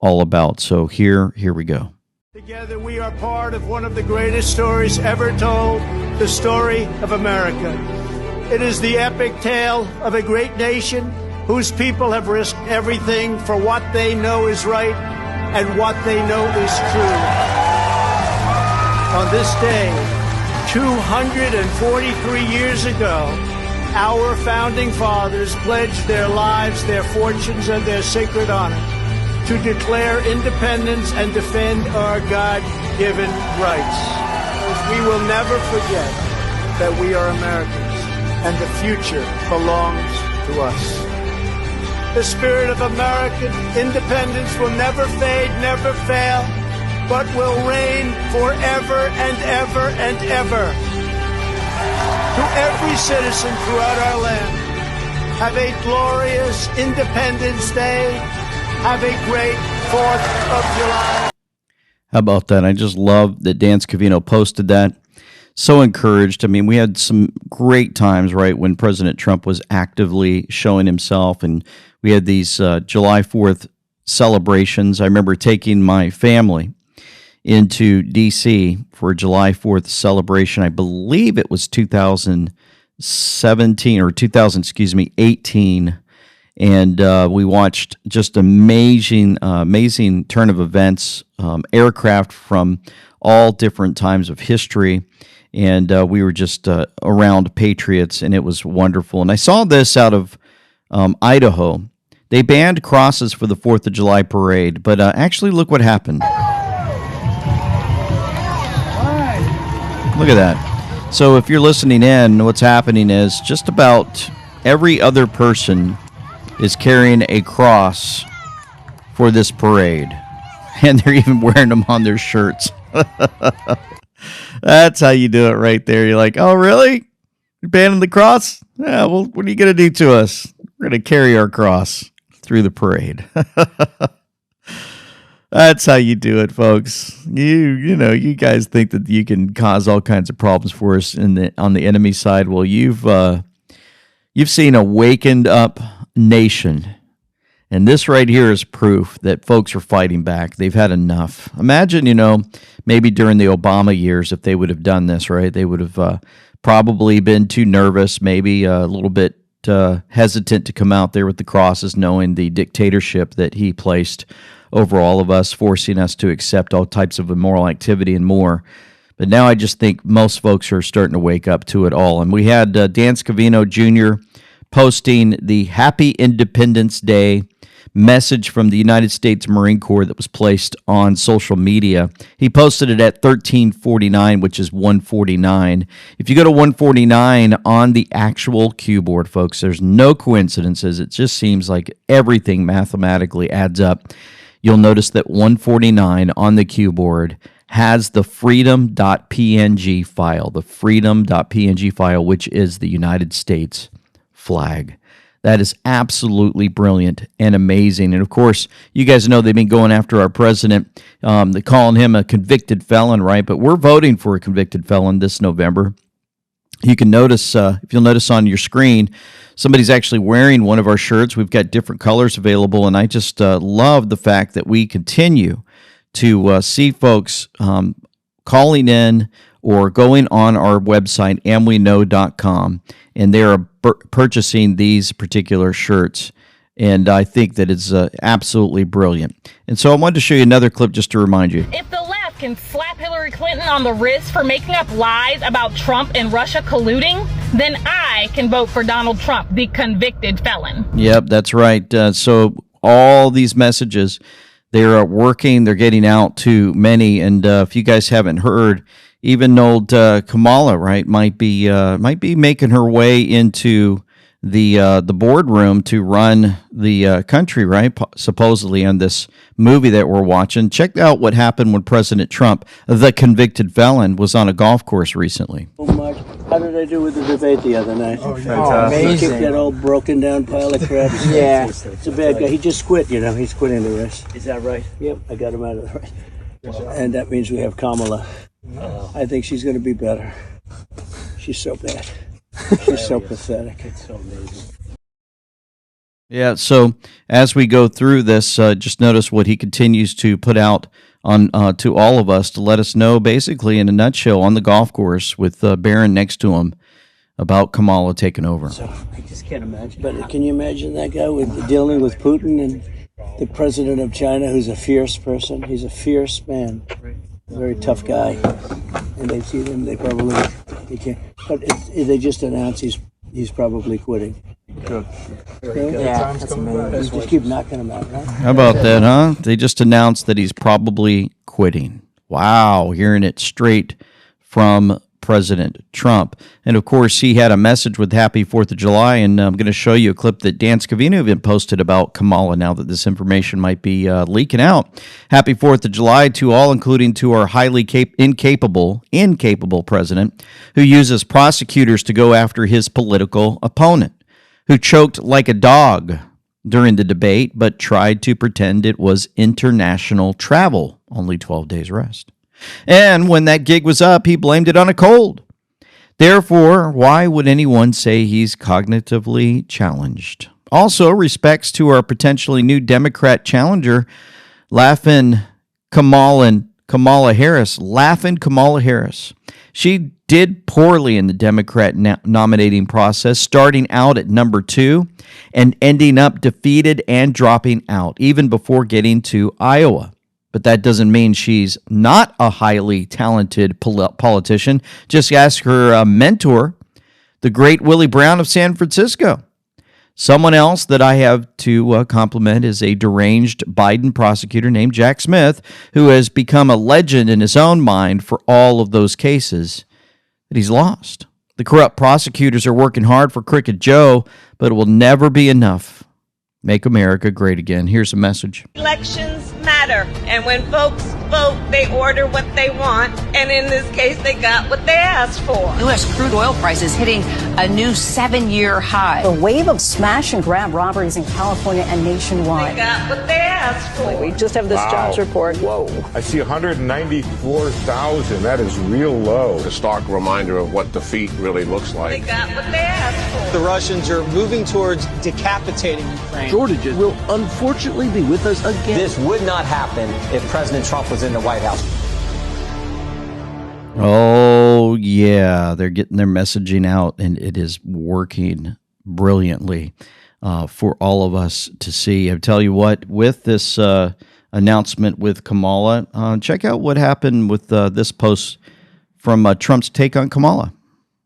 all about. So here we go. Together we are part of one of the greatest stories ever told, the story of America. It is the epic tale of a great nation whose people have risked everything for what they know is right and what they know is true. On this day, 243 years ago, our founding fathers pledged their lives, their fortunes, and their sacred honor to declare independence and defend our God-given rights. We will never forget that we are Americans and the future belongs to us. The spirit of American independence will never fade, never fail, but will reign forever and ever and ever. To every citizen throughout our land, have a glorious Independence Day. Have a great 4th of July. How about that? I just love that Dan Scavino posted that. So encouraged. I mean, we had some great times, right, when President Trump was actively showing himself, and we had these July 4th celebrations. I remember taking my family into D.C. for a July 4th celebration. I believe it was 2017 or 2018. And we watched just amazing turn of events, aircraft from all different times of history. And we were just around patriots, and it was wonderful. And I saw this out of Idaho. They banned crosses for the 4th of July parade, but actually look what happened. Look at that. So if you're listening in, what's happening is just about every other person is carrying a cross for this parade. And they're even wearing them on their shirts. That's how you do it right there. You're like, oh, really? You're banning the cross? Yeah, well, what are you going to do to us? We're going to carry our cross through the parade. That's how you do it, folks. You know, you guys think that you can cause all kinds of problems for us on the enemy side. Well, you've seen a wakened up nation, and this right here is proof that folks are fighting back. They've had enough. Imagine, maybe during the Obama years, if they would have done this, right? They would have probably been too nervous, maybe a little bit hesitant to come out there with the crosses, knowing the dictatorship that he placed over all of us, forcing us to accept all types of immoral activity and more. But now I just think most folks are starting to wake up to it all. And we had Dan Scavino Jr. posting the Happy Independence Day message from the United States Marine Corps that was placed on social media. He posted it at 1349, which is 149. If you go to 149 on the actual cue board, folks, there's no coincidences. It just seems like everything mathematically adds up. You'll notice that 149 on the cue board has the freedom.png file, which is the United States flag. That is absolutely brilliant and amazing. And of course, you guys know they've been going after our president. They're calling him a convicted felon, right? But we're voting for a convicted felon this November. You can notice, if you'll notice on your screen, somebody's actually wearing one of our shirts. We've got different colors available, and I just love the fact that we continue to see folks calling in or going on our website, amweknow.com, and they are purchasing these particular shirts. And I think that it's absolutely brilliant. And so I wanted to show you another clip just to remind you. If the left can slap Hillary Clinton on the wrist for making up lies about Trump and Russia colluding, then I can vote for Donald Trump, the convicted felon. Yep, that's right. So all these messages, they're working, they're getting out to many. And if you guys haven't heard, even old Kamala, right, might be making her way into the boardroom to run the country, right? Supposedly on this movie that we're watching. Check out what happened when President Trump, the convicted felon, was on a golf course recently. So much. How did I do with the debate the other night? Oh, amazing. Kicked that old broken down pile of crap. Yeah. It's a bad guy. He just quit, He's quitting the race. Is that right? Yep, I got him out of the race. And that means we have Kamala. I think she's going to be better. She's so bad. She's so pathetic. It's so amazing. Yeah. So as we go through this, just notice what he continues to put out on to all of us to let us know, basically in a nutshell, on the golf course with Barron next to him about Kamala taking over. So I just can't imagine. But can you imagine that guy with dealing with Putin and the president of China, who's a fierce person? He's a fierce man, very tough guy. And they see them, they can't. But they just announced he's probably quitting. Good. Yeah, that's amazing. Just keep knocking him out, right? How about that, huh? They just announced that he's probably quitting. Wow, hearing it straight from President Trump. And of course, he had a message with Happy 4th of July, and I'm going to show you a clip that Dan Scavino even posted about Kamala now that this information might be leaking out. Happy 4th of July to all, including to our highly incapable president who uses prosecutors to go after his political opponent, who choked like a dog during the debate but tried to pretend it was international travel, only 12 days rest. And when that gig was up, he blamed it on a cold. Therefore, why would anyone say he's cognitively challenged? Also, respects to our potentially new Democrat challenger, laughing Kamala Harris. She did poorly in the Democrat nominating process, starting out at number 2 and ending up defeated and dropping out, even before getting to Iowa. But that doesn't mean she's not a highly talented politician. Just ask her mentor, the great Willie Brown of San Francisco. Someone else that I have to compliment is a deranged Biden prosecutor named Jack Smith, who has become a legend in his own mind for all of those cases that he's lost. The corrupt prosecutors are working hard for Crooked Joe, but it will never be enough. Make America great again. Here's a message. Elections matter, and when folks vote, they order what they want, and in this case, they got what they asked for. U.S. crude oil prices hitting a new 7-year high. A wave of smash and grab robberies in California and nationwide. They got what they asked for. We just have this jobs report. Whoa. I see 194,000. That is real low. A stark reminder of what defeat really looks They like. got what they asked for. The Russians are moving towards decapitating Ukraine. Shortages will unfortunately be with us again. This would not happen if President Trump was in the White House. Oh, yeah. They're getting their messaging out, and it is working brilliantly for all of us to see. I tell you what, with this announcement with Kamala, check out what happened with this post from Trump's take on Kamala.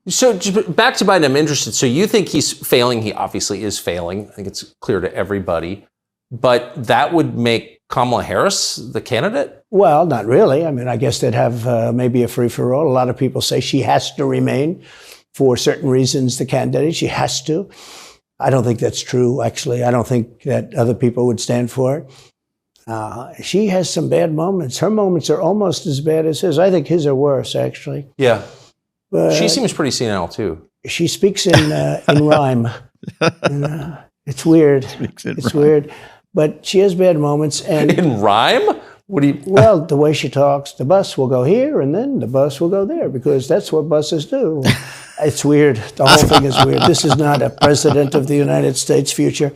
So back to Biden, I'm interested. So you think he's failing? He obviously is failing. I think it's clear to everybody. But that would make Kamala Harris the candidate? Well, not really. I mean, I guess they'd have maybe a free-for-all. A lot of people say she has to remain for certain reasons the candidate. She has to. I don't think that's true, actually. I don't think that other people would stand for it. She has some bad moments. Her moments are almost as bad as his. I think his are worse, actually. Yeah. But she seems pretty senile, too. She speaks in rhyme. It's weird. It's weird. But she has bad moments. And in rhyme? What do you? Well, the way she talks, the bus will go here and then the bus will go there because that's what buses do. It's weird. The whole thing is weird. This is not a president of the United States future.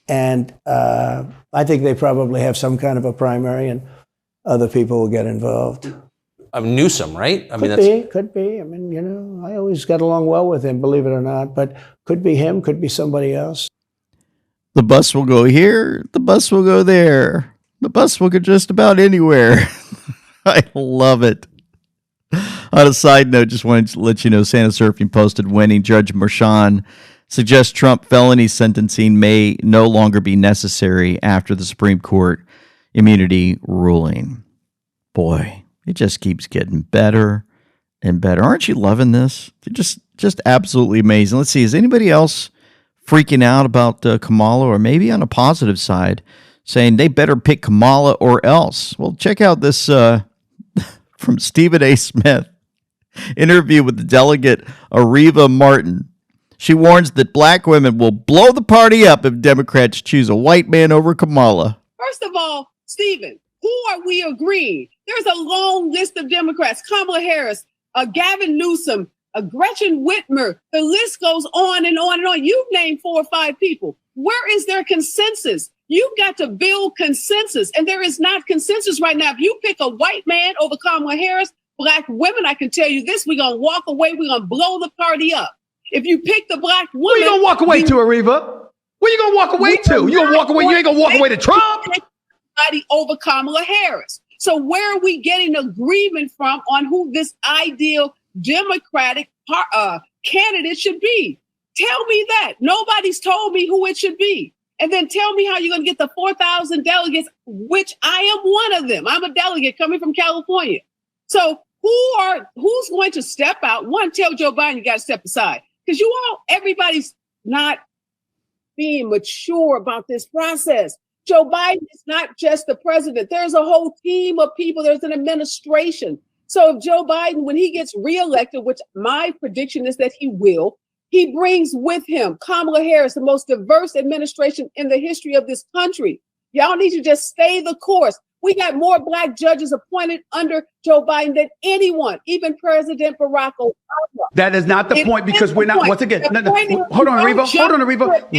And I think they probably have some kind of a primary and other people will get involved. Newsom, right? Could be. I mean, you know, I always got along well with him, believe it or not, but could be him, could be somebody else. The bus will go here. The bus will go there. The bus will go just about anywhere. I love it. On a side note, just wanted to let you know, Santa Surfing posted winning Judge Merchan suggests Trump felony sentencing may no longer be necessary after the Supreme Court immunity ruling. Boy, it just keeps getting better and better. Aren't you loving this? Just absolutely amazing. Let's see, is anybody else freaking out about Kamala, or maybe on a positive side, saying they better pick Kamala or else? Well, check out this from Stephen A. Smith, interview with the delegate Areva Martin. She warns that black women will blow the party up if Democrats choose a white man over Kamala. First of all, Stephen, who are we agreeing? There's a long list of Democrats: Kamala Harris, Gavin Newsom, Gretchen Whitmer. The list goes on and on and on. You've named 4 or 5 people. Where is their consensus? You've got to build consensus, and there is not consensus right now. If you pick a white man over Kamala Harris, black women, I can tell you this, we're going to walk away. We're going to blow the party up. If you pick the black woman... Where you going to walk away to, Ariva? Where you going to walk away to? You going to walk away? You ain't going to walk away to Trump? Over Kamala Harris. So where are we getting agreement from on who this ideal Democratic candidate should be? Tell me that. Nobody's told me who it should be. And then tell me how you're going to get the 4,000 delegates, which I am one of them. I'm a delegate coming from California. So who's going to step out? One, tell Joe Biden you got to step aside. Because everybody's not being mature about this process. Joe Biden is not just the president. There's a whole team of people. There's an administration. So if Joe Biden, when he gets reelected, which my prediction is that he will, he brings with him Kamala Harris, the most diverse administration in the history of this country. Y'all need to just stay the course. We got more black judges appointed under Joe Biden than anyone, even President Barack Obama. That is not the point, because we're not, once again, hold on, Ariva.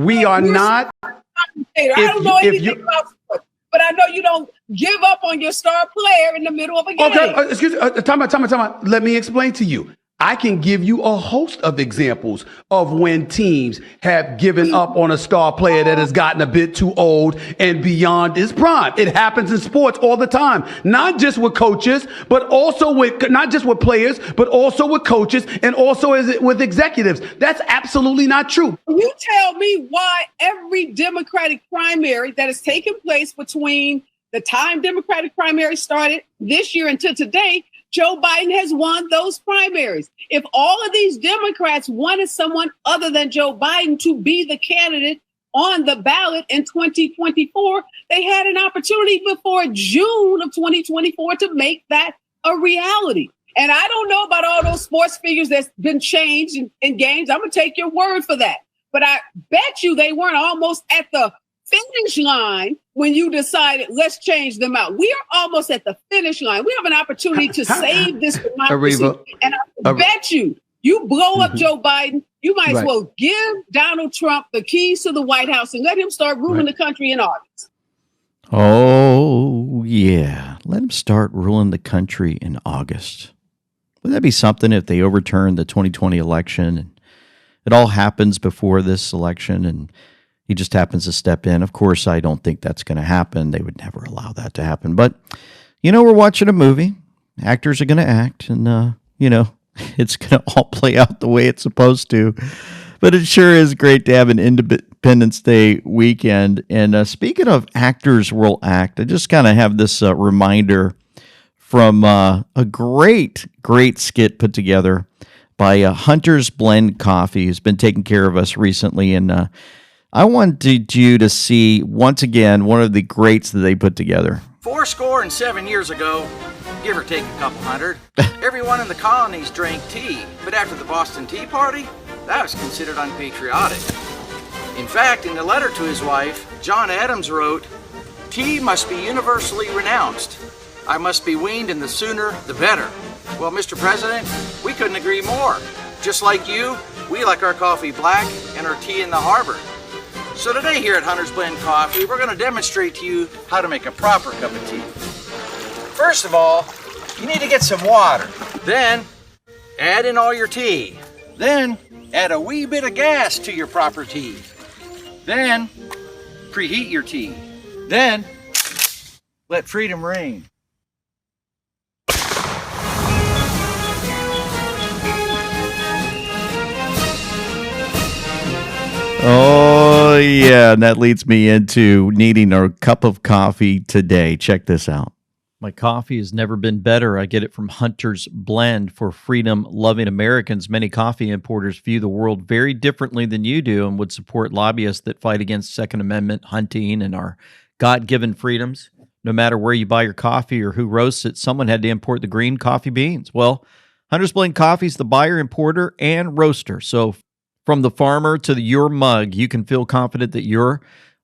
We are not. I don't know anything about sports, but I know you don't give up on your star player in the middle of a game. Okay, excuse me, time out. Let me explain to you. I can give you a host of examples of when teams have given up on a star player that has gotten a bit too old and beyond his prime. It happens in sports all the time, not just with coaches, but also not just with players, but also with coaches and also with executives. That's absolutely not true. You tell me why every Democratic primary that has taken place between the time Democratic primary started this year until today, Joe Biden has won those primaries. If all of these Democrats wanted someone other than Joe Biden to be the candidate on the ballot in 2024, they had an opportunity before June of 2024 to make that a reality. And I don't know about all those sports figures that's been changed in games. I'm going to take your word for that. But I bet you they weren't almost at the finish line when you decided, let's change them out. We are almost at the finish line. We have an opportunity to save this democracy. And I bet you blow up Joe Biden, you might as well give Donald Trump the keys to the White House and let him start ruling the country in August. Oh, yeah. Let him start ruling the country in August. Would that be something if they overturn the 2020 election and it all happens before this election and he just happens to step in? Of course, I don't think that's going to happen. They would never allow that to happen. But, we're watching a movie. Actors are going to act, and, it's going to all play out the way it's supposed to. But it sure is great to have an Independence Day weekend. And speaking of actors will act, I just kind of have this reminder from a great skit put together by Hunter's Blend Coffee, who's been taking care of us recently. And I wanted you to see, once again, one of the greats that they put together. 7 years ago, give or take a couple hundred, everyone in the colonies drank tea. But after the Boston Tea Party, that was considered unpatriotic. In fact, in a letter to his wife, John Adams wrote, "Tea must be universally renounced. I must be weaned, and the sooner, the better." Well, Mr. President, we couldn't agree more. Just like you, we like our coffee black and our tea in the harbor. So today here at Hunter's Blend Coffee, we're going to demonstrate to you how to make a proper cup of tea. First of all, you need to get some water. Then, add in all your tea. Then, add a wee bit of gas to your proper tea. Then, preheat your tea. Then, let freedom ring. Oh, yeah, and that leads me into needing a cup of coffee today. Check this out. My coffee has never been better. I get it from Hunter's Blend. For freedom-loving Americans, many coffee importers view the world very differently than you do and would support lobbyists that fight against Second Amendment, hunting, and our God-given freedoms. No matter where you buy your coffee or who roasts it, someone had to import the green coffee beans. Well, Hunter's Blend Coffee is the buyer, importer, and roaster. So from the farmer to your mug, you can feel confident that your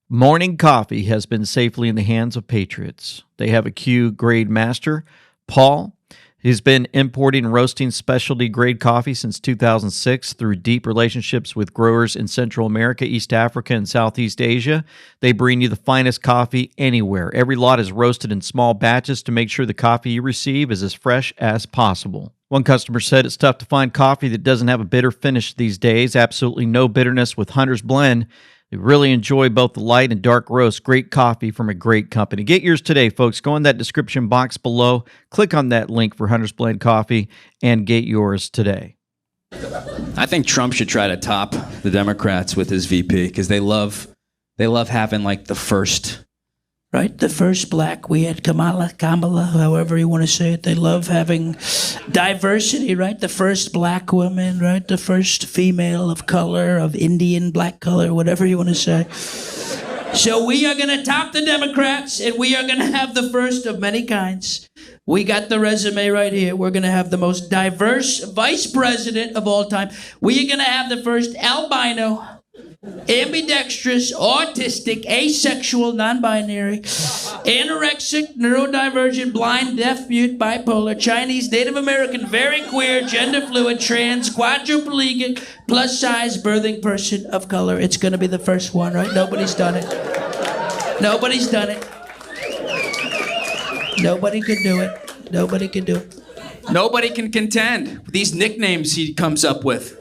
morning coffee has been safely in the hands of patriots. They have a Q grade master, Paul, He's been importing and roasting specialty grade coffee since 2006 through deep relationships with growers in Central America, East Africa, and Southeast Asia. They bring you the finest coffee anywhere. Every lot is roasted in small batches to make sure the coffee you receive is as fresh as possible. One customer said it's tough to find coffee that doesn't have a bitter finish these days. Absolutely no bitterness with Hunter's Blend. They really enjoy both the light and dark roast. Great coffee from a great company. Get yours today, folks. Go in that description box below. Click on that link for Hunter's Blend Coffee and get yours today. I think Trump should try to top the Democrats with his VP because they love having like the first black. We had Kamala, however you want to say it. They love having diversity, right? The first black woman, right? The first female of color, of Indian black color, whatever you want to say. So we are going to top the Democrats, and we are going to have the first of many kinds. We got the resume right here. We're going to have the most diverse vice president of all time. We are going to have the first albino, ambidextrous, autistic, asexual, non-binary, anorexic, neurodivergent, blind, deaf, mute, bipolar, Chinese, Native American, very queer, gender fluid, trans, quadriplegic, plus size, birthing person of color. It's going to be the first one, right? Nobody's done it. Nobody's done it. Nobody could do it. Nobody could do it. Nobody can contend with these nicknames he comes up with.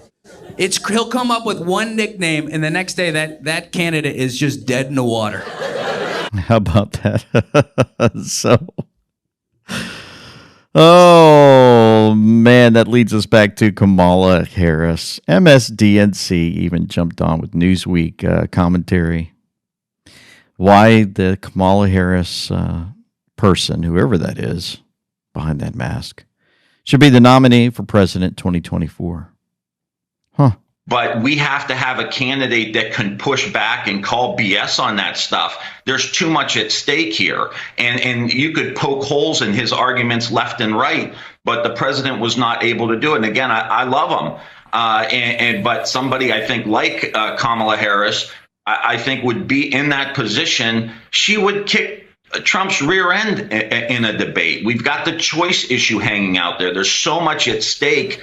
He'll come up with one nickname, and the next day that candidate is just dead in the water. How about that? Oh, man, that leads us back to Kamala Harris. MSDNC even jumped on with Newsweek commentary. Why the Kamala Harris person, whoever that is, behind that mask, should be the nominee for president 2024. But we have to have a candidate that can push back and call BS on that stuff. There's too much at stake here. And you could poke holes in his arguments left and right, but the president was not able to do it. And again, I love him. But somebody I think like Kamala Harris, I think would be in that position. She would kick Trump's rear end in a debate. We've got the choice issue hanging out there. There's so much at stake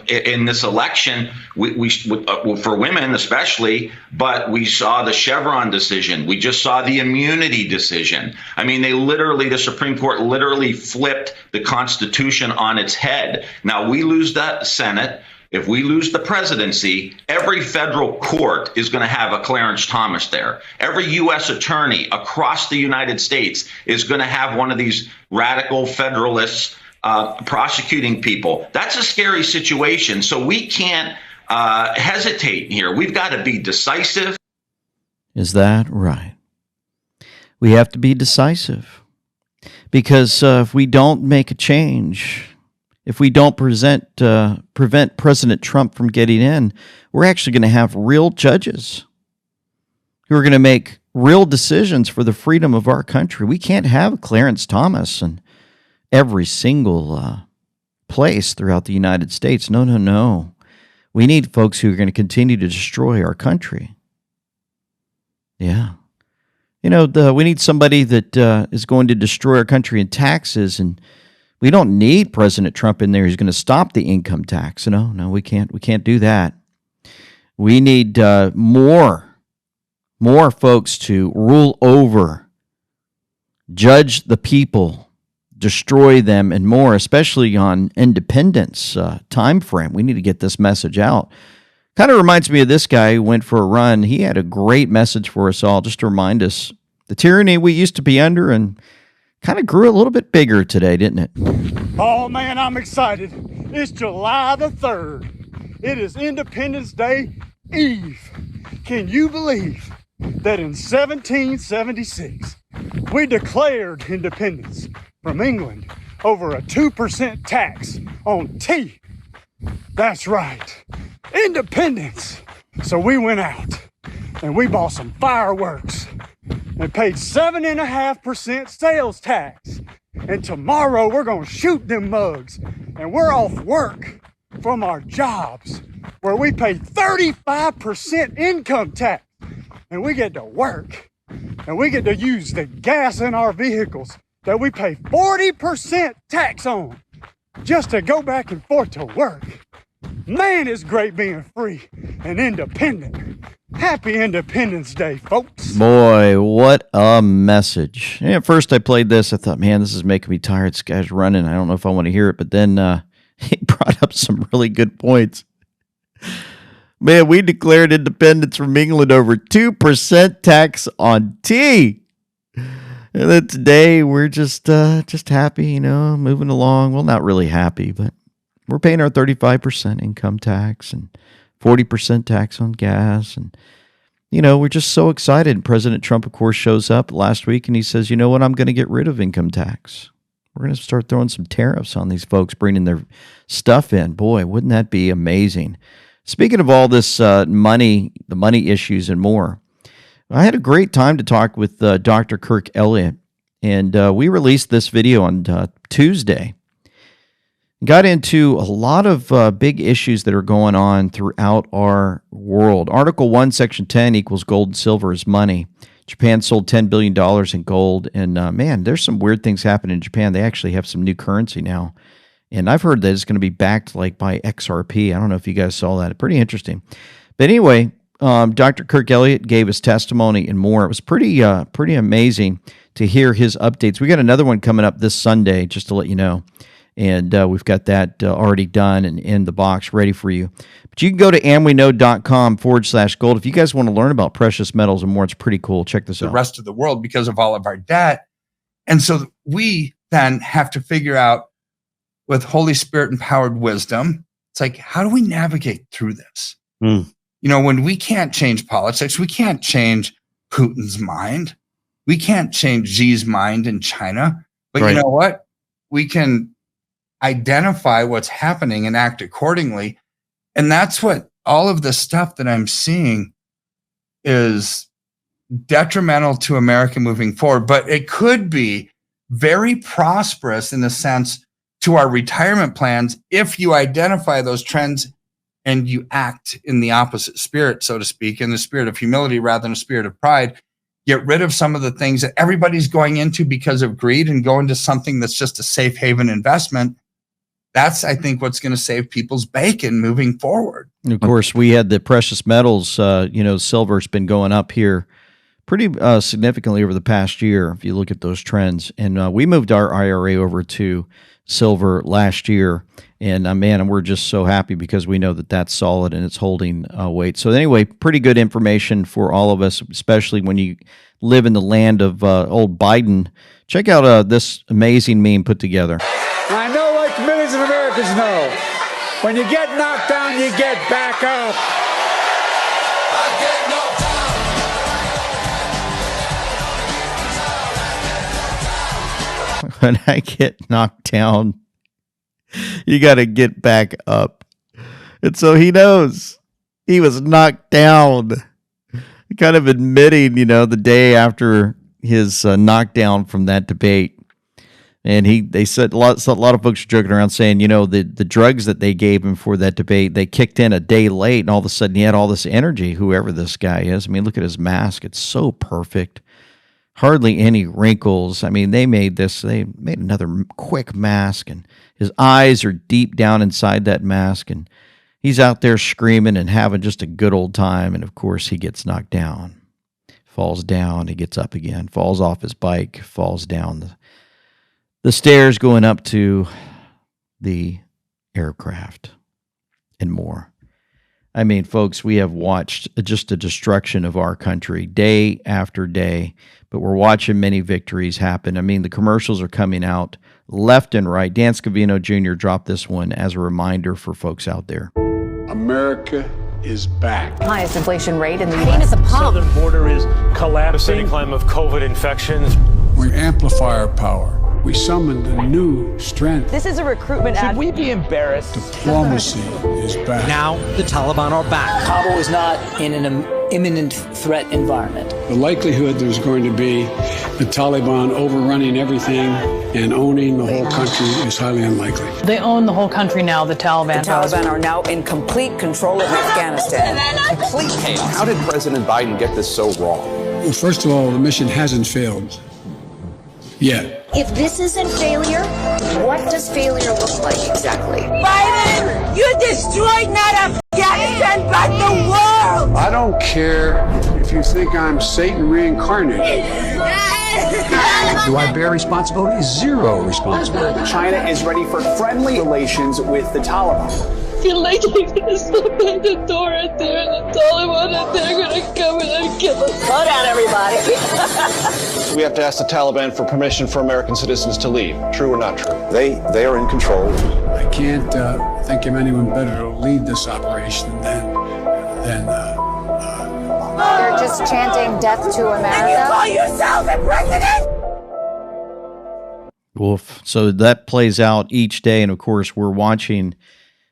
in this election, for women especially, but we saw the Chevron decision. We just saw the immunity decision. I mean, the Supreme Court literally flipped the Constitution on its head. Now, we lose the Senate. If we lose the presidency, every federal court is going to have a Clarence Thomas there. Every U.S. attorney across the United States is going to have one of these radical federalists prosecuting people. That's a scary situation. So we can't hesitate here. We've got to be decisive. Is that right? We have to be decisive. Because if we don't make a change, if we don't prevent President Trump from getting in, we're actually going to have real judges who are going to make real decisions for the freedom of our country. We can't have Clarence Thomas and every single place throughout the United States. No. We need folks who are going to continue to destroy our country. Yeah. We need somebody that is going to destroy our country in taxes, and we don't need President Trump in there who's going to stop the income tax. No, we can't do that. We need more folks to rule over, judge the people, destroy them, and more, especially on independence time frame. We need to get this message out. Kind of reminds me of this guy who went for a run. He had a great message for us all, just to remind us the tyranny we used to be under, and kind of grew a little bit bigger today, didn't it? Oh man, I'm excited. It's July the 3rd. It is Independence Day Eve. Can you believe that in 1776 we declared independence from England over a 2% tax on tea? That's right, independence. So we went out and we bought some fireworks and paid 7.5% sales tax. And tomorrow we're gonna shoot them mugs, and we're off work from our jobs where we pay 35% income tax, and we get to work and we get to use the gas in our vehicles that we pay 40% tax on. just to go back and forth to work. Man, it's great being free and independent. Happy Independence Day, folks. Boy, what a message. And at first I played this. I thought, man, this is making me tired. This guy's running. I don't know if I want to hear it. But then he brought up some really good points. Man, we declared independence from England over 2% tax on tea. And then today we're just happy, you know, moving along. Well, not really happy, but we're paying our 35% income tax and 40% tax on gas. And, you know, we're just so excited. President Trump, of course, shows up last week and he says, you know what, I'm going to get rid of income tax. We're going to start throwing some tariffs on these folks bringing their stuff in. Boy, wouldn't that be amazing? Speaking of all this the money issues and more, I had a great time to talk with Dr. Kirk Elliott, and we released this video on Tuesday. Got into a lot of big issues that are going on throughout our world. Article 1, Section 10 equals gold and silver is money. Japan sold $10 billion in gold, and man, there's some weird things happening in Japan. They actually have some new currency now. And I've heard that it's going to be backed like by XRP. I don't know if you guys saw that. Pretty interesting. But anyway, Dr. Kirk Elliott gave his testimony and more. It was pretty amazing to hear his updates. We got another one coming up this Sunday, just to let you know. And we've got that already done and in the box ready for you. But you can go to amweknow.com/gold. If you guys want to learn about precious metals and more, it's pretty cool. Check this out. The rest of the world because of all of our debt. And so we then have to figure out, with Holy Spirit empowered wisdom, it's like, how do we navigate through this? You know, when we can't change politics, we can't change Putin's mind. We can't change Xi's mind in China. But right. You know what? We can identify what's happening and act accordingly. And that's what all of the stuff that I'm seeing is detrimental to America moving forward. But it could be very prosperous in the sense to our retirement plans if you identify those trends and you act in the opposite spirit, so to speak, in the spirit of humility rather than a spirit of pride. Get rid of some of the things that everybody's going into because of greed and go into something that's just a safe haven investment. That's, I think, what's going to save people's bacon moving forward. And of course, we had the precious metals. Silver's been going up here pretty significantly over the past year, if you look at those trends. And we moved our IRA over to silver last year. And man, we're just so happy because we know that that's solid and it's holding weight. So anyway, pretty good information for all of us, especially when you live in the land of old Biden. Check out this amazing meme put together. I know, like millions of Americans know, when you get knocked down, you get back up. When I get knocked down, you got to get back up. And so he knows he was knocked down. Kind of admitting, the day after his knockdown from that debate. And they said a lot of folks are joking around saying, the drugs that they gave him for that debate, they kicked in a day late, and all of a sudden he had all this energy, whoever this guy is. I mean, look at his mask. It's so perfect. Hardly any wrinkles. I mean, they made another quick mask, and his eyes are deep down inside that mask, and he's out there screaming and having just a good old time. And of course, he gets knocked down, falls down, he gets up again, falls off his bike, falls down the stairs going up to the aircraft and more. I mean, folks, we have watched just the destruction of our country day after day, but we're watching many victories happen. I mean, the commercials are coming out left and right. Dan Scavino Jr. dropped this one as a reminder for folks out there. America is back. Highest inflation rate in the Pain U.S. at the southern border is collapsing. The climb of COVID infections. We amplify our power. We summoned a new strength. This is a recruitment ad. Should we be embarrassed? Diplomacy is back. Now the Taliban are back. Kabul is not in an imminent threat environment. The likelihood there's going to be the Taliban overrunning everything and owning the whole country is highly unlikely. They own the whole country now, the Taliban. The Taliban are now in complete control of Afghanistan. Complete chaos. How did President Biden get this so wrong? Well, first of all, the mission hasn't failed yet. If this isn't failure, What does failure look like exactly? Biden, you destroyed not Afghanistan, but the world! I don't care if you think I'm Satan reincarnated. Do I bear responsibility? Zero responsibility. China is ready for friendly relations with the Taliban. I feel like they're gonna stop at the door and they're the Taliban and they're gonna come in and kill us. Slow down, everybody. We have to ask the Taliban for permission for American citizens to leave. True or not true? They are in control. I can't think of anyone better to lead this operation than They're just chanting death to America. And you call yourself a president? Wolf. So that plays out each day. And of course, we're watching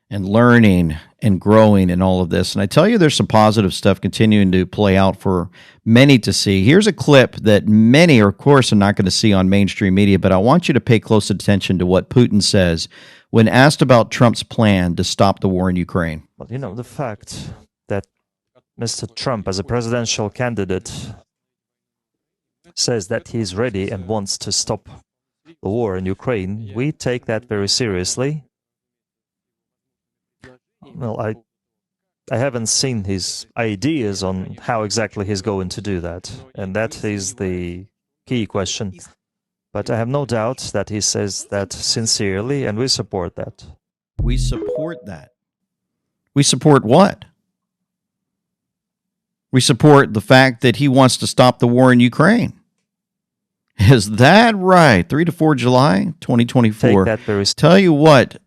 and learning and growing in all of this. And I tell you, there's some positive stuff continuing to play out for many to see. Here's a clip that many, of course, are not going to see on mainstream media, but I want you to pay close attention to what Putin says when asked about Trump's plan to stop the war in Ukraine. Well, you know, the fact that Mr. Trump, as a presidential candidate, says that he's ready and wants to stop the war in Ukraine, we take that very seriously. Well, I haven't seen his ideas on how exactly he's going to do that, and that is the key question. But I have no doubt that he says that sincerely, and we support that. We support that. We support what? We support the fact that he wants to stop the war in Ukraine. Is that right? 3 to 4 July 2024. Take that very Tell you what,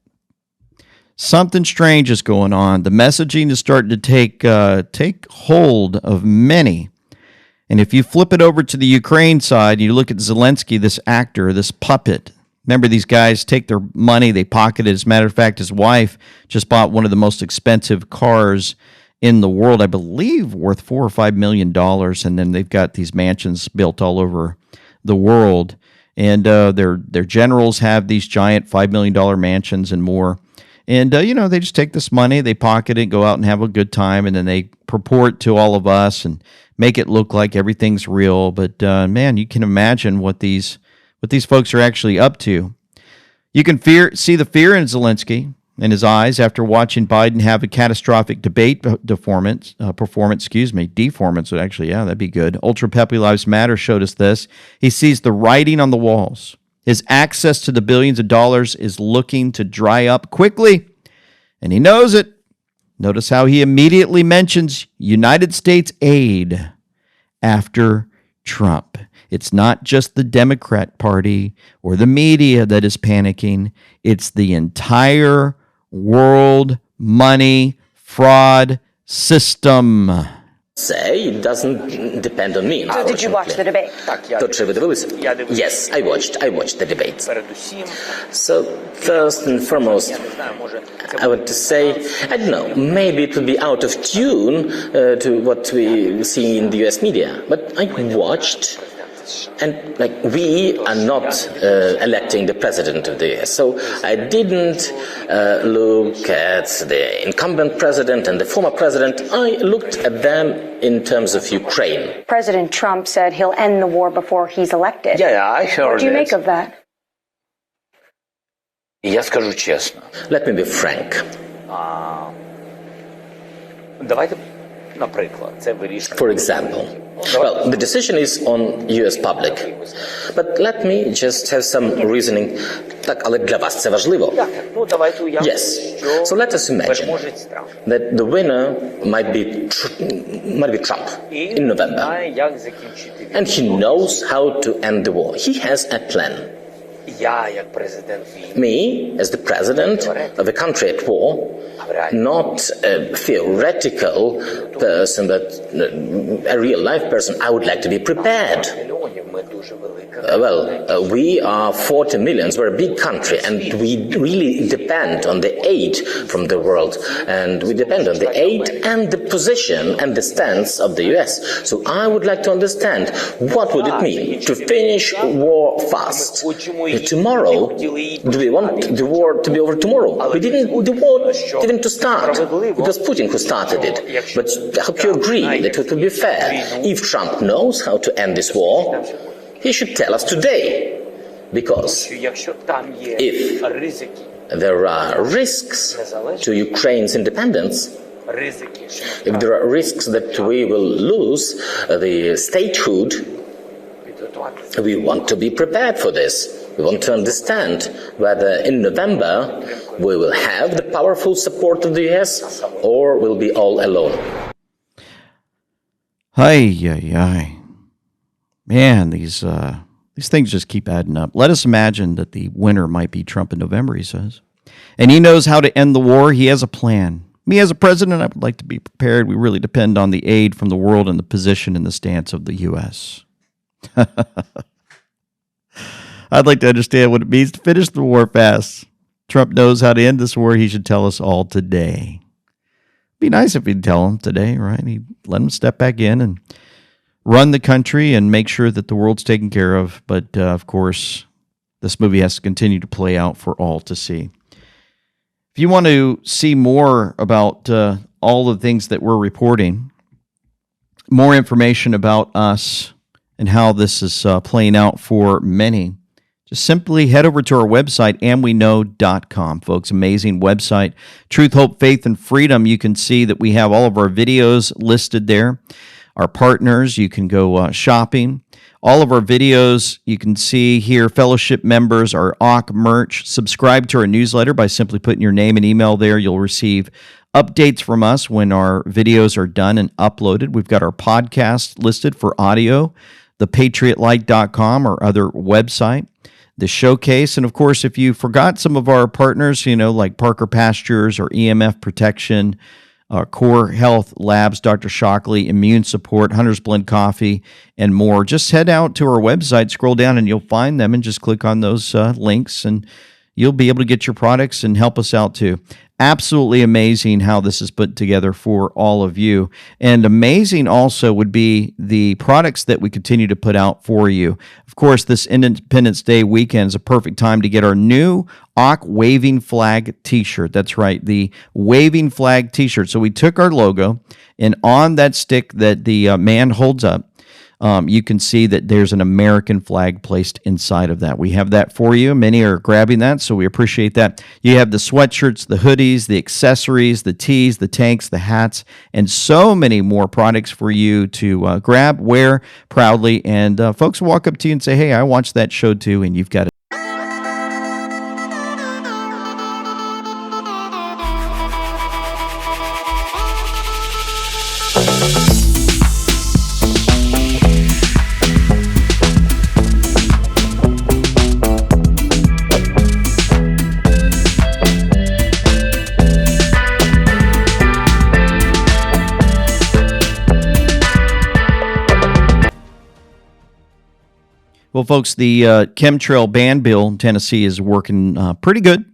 something strange is going on. The messaging is starting to take hold of many. And if you flip it over to the Ukraine side, you look at Zelensky, this actor, this puppet. Remember, these guys take their money, they pocket it. As a matter of fact, his wife just bought one of the most expensive cars in the world, I believe, worth $4 or $5 million. And then they've got these mansions built all over the world. And their generals have these giant $5 million mansions and more. And, they just take this money, they pocket it, go out and have a good time, and then they purport to all of us and make it look like everything's real. But, man, you can imagine what these folks are actually up to. You can see the fear in Zelensky in his eyes after watching Biden have a catastrophic debate deformance, actually, yeah, that'd be good. Ultra Peppy Lives Matter showed us this. He sees the writing on the walls. His access to the billions of dollars is looking to dry up quickly, and he knows it. Notice how he immediately mentions United States aid after Trump. It's not just the Democrat Party or the media that is panicking. It's the entire world money fraud system. Say it doesn't depend on me. So did you watch the debate? Yes, I watched the debate. So first and foremost, I want to say, I don't know, maybe it would be out of tune to what we see in the US media, but I watched. And we are not electing the president of the US, so I didn't look at the incumbent president and the former president. I looked at them in terms of Ukraine. President Trump said he'll end the war before he's elected. Yeah, I heard. What do you make of that? Я скажу честно. Let me be frank. For example, well, the decision is on US public. But let me just have some reasoning. Так, але для вас це важливо. Yes. So let us imagine that the winner might be Trump in November. And he knows how to end the war. He has a plan. Me, as the president of a country at war, not a theoretical person, but a real-life person, I would like to be prepared. We are 40 millions. We're a big country, and we really depend on the aid from the world. And we depend on the aid and the position and the stance of the US. So I would like to understand, what would it mean to finish war fast? Tomorrow, do we want the war to be over tomorrow? The war didn't to start. It was Putin who started it. But I hope you agree that it would be fair. If Trump knows how to end this war, he should tell us today. Because if there are risks to Ukraine's independence, if there are risks that we will lose the statehood, we want to be prepared for this. We want to understand whether in November we will have the powerful support of the US or we'll be all alone. Ay. Man, these things just keep adding up. Let us imagine that the winner might be Trump in November, he says. And he knows how to end the war. He has a plan. Me as a president, I would like to be prepared. We really depend on the aid from the world and the position and the stance of the U.S. I'd like to understand what it means to finish the war fast. Trump knows how to end this war. He should tell us all today. Be nice if he'd tell him today, right? He'd let him step back in and run the country and make sure that the world's taken care of. But, of course, this movie has to continue to play out for all to see. If you want to see more about all the things that we're reporting, more information about us and how this is playing out for many, just simply head over to our website, andweknow.com, folks. Amazing website. Truth, Hope, Faith, and Freedom. You can see that we have all of our videos listed there. Our partners, you can go shopping. All of our videos, you can see here, fellowship members, our AWK merch. Subscribe to our newsletter by simply putting your name and email there. You'll receive updates from us when our videos are done and uploaded. We've got our podcast listed for audio, thepatriotlight.com, our other website, the showcase. And of course, if you forgot some of our partners, like Parker Pastures or EMF Protection, Core Health Labs, Dr. Shockley, Immune Support, Hunter's Blend Coffee, and more, just head out to our website, scroll down, and you'll find them, and just click on those links, and you'll be able to get your products and help us out too. Absolutely amazing how this is put together for all of you. And amazing also would be the products that we continue to put out for you. Of course, this Independence Day weekend is a perfect time to get our new AWK Waving Flag t-shirt. That's right, the Waving Flag t-shirt. So we took our logo, and on that stick that the man holds up, you can see that there's an American flag placed inside of that. We have that for you. Many are grabbing that, so we appreciate that. You have the sweatshirts, the hoodies, the accessories, the tees, the tanks, the hats, and so many more products for you to grab, wear proudly. And folks walk up to you and say, hey, I watched that show too, and you've got it. Well, folks, the chemtrail ban bill in Tennessee is working pretty good.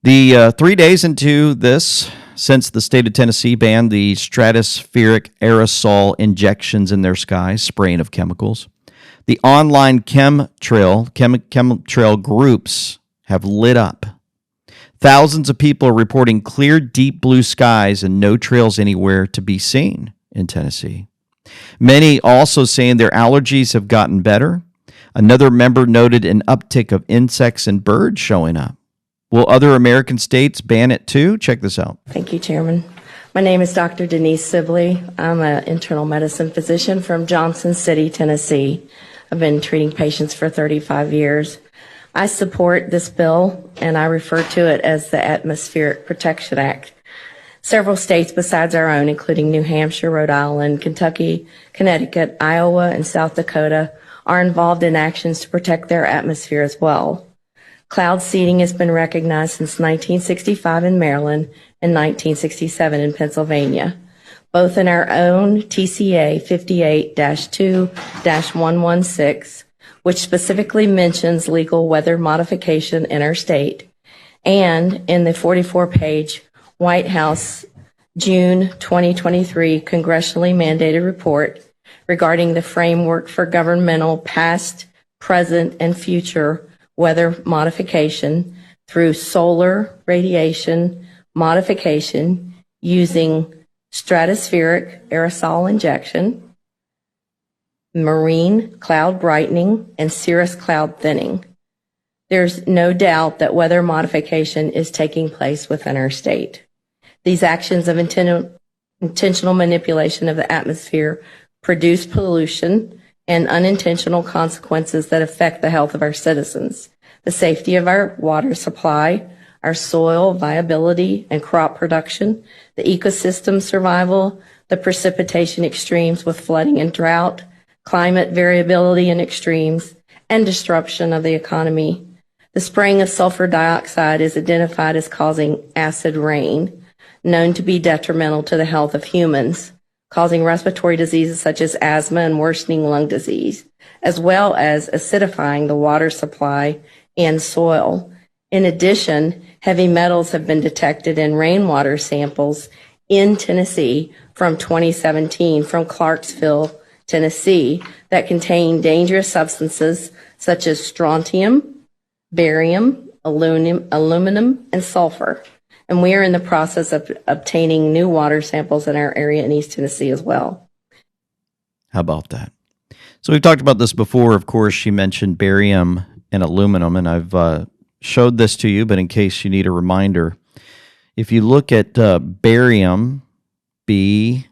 The 3 days into this, since the state of Tennessee banned the stratospheric aerosol injections in their skies, spraying of chemicals, the online chemtrail groups have lit up. Thousands of people are reporting clear, deep blue skies and no trails anywhere to be seen in Tennessee. Many also saying their allergies have gotten better. Another member noted an uptick of insects and birds showing up. Will other American states ban it too? Check this out. Thank you, Chairman. My name is Dr. Denise Sibley. I'm an internal medicine physician from Johnson City, Tennessee. I've been treating patients for 35 years. I support this bill, and I refer to it as the Atmospheric Protection Act. Several states besides our own, including New Hampshire, Rhode Island, Kentucky, Connecticut, Iowa, and South Dakota, are involved in actions to protect their atmosphere as well. Cloud seeding has been recognized since 1965 in Maryland and 1967 in Pennsylvania, both in our own TCA 58-2-116, which specifically mentions legal weather modification in our state, and in the 44-page White House June 2023 congressionally mandated report regarding the framework for governmental past, present, and future weather modification through solar radiation modification using stratospheric aerosol injection, marine cloud brightening, and cirrus cloud thinning. There's no doubt that weather modification is taking place within our state. These actions of intentional manipulation of the atmosphere produce pollution and unintentional consequences that affect the health of our citizens, the safety of our water supply, our soil viability and crop production, the ecosystem survival, the precipitation extremes with flooding and drought, climate variability and extremes, and disruption of the economy. The spraying of sulfur dioxide is identified as causing acid rain, known to be detrimental to the health of humans, causing respiratory diseases such as asthma and worsening lung disease, as well as acidifying the water supply and soil. In addition, heavy metals have been detected in rainwater samples in Tennessee from 2017 from Clarksville, Tennessee, that contain dangerous substances such as strontium, barium, aluminum, and sulfur. And we are in the process of obtaining new water samples in our area in East Tennessee as well. How about that? So we've talked about this before. Of course, she mentioned barium and aluminum, and I've showed this to you, but in case you need a reminder, if you look at barium, B-A,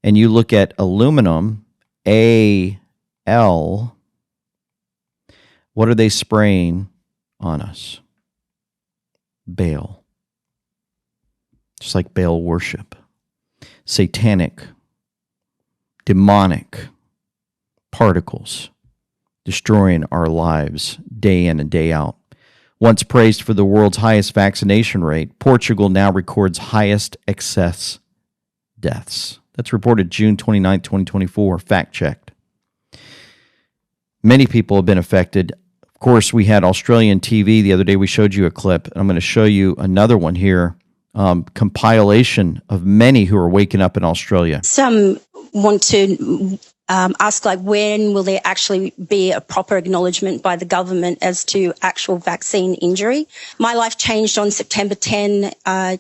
and you look at aluminum, A-L, what are they spraying on us? Baal. Just like Baal worship. Satanic, demonic particles destroying our lives day in and day out. Once praised for the world's highest vaccination rate, Portugal now records highest excess deaths. That's reported June 29, 2024, fact-checked. Many people have been affected. Of course, we had Australian TV the other day. We showed you a clip. I'm going to show you another one here. Compilation of many who are waking up in Australia. Some want to ask, like, when will there actually be a proper acknowledgement by the government as to actual vaccine injury? My life changed on September 10,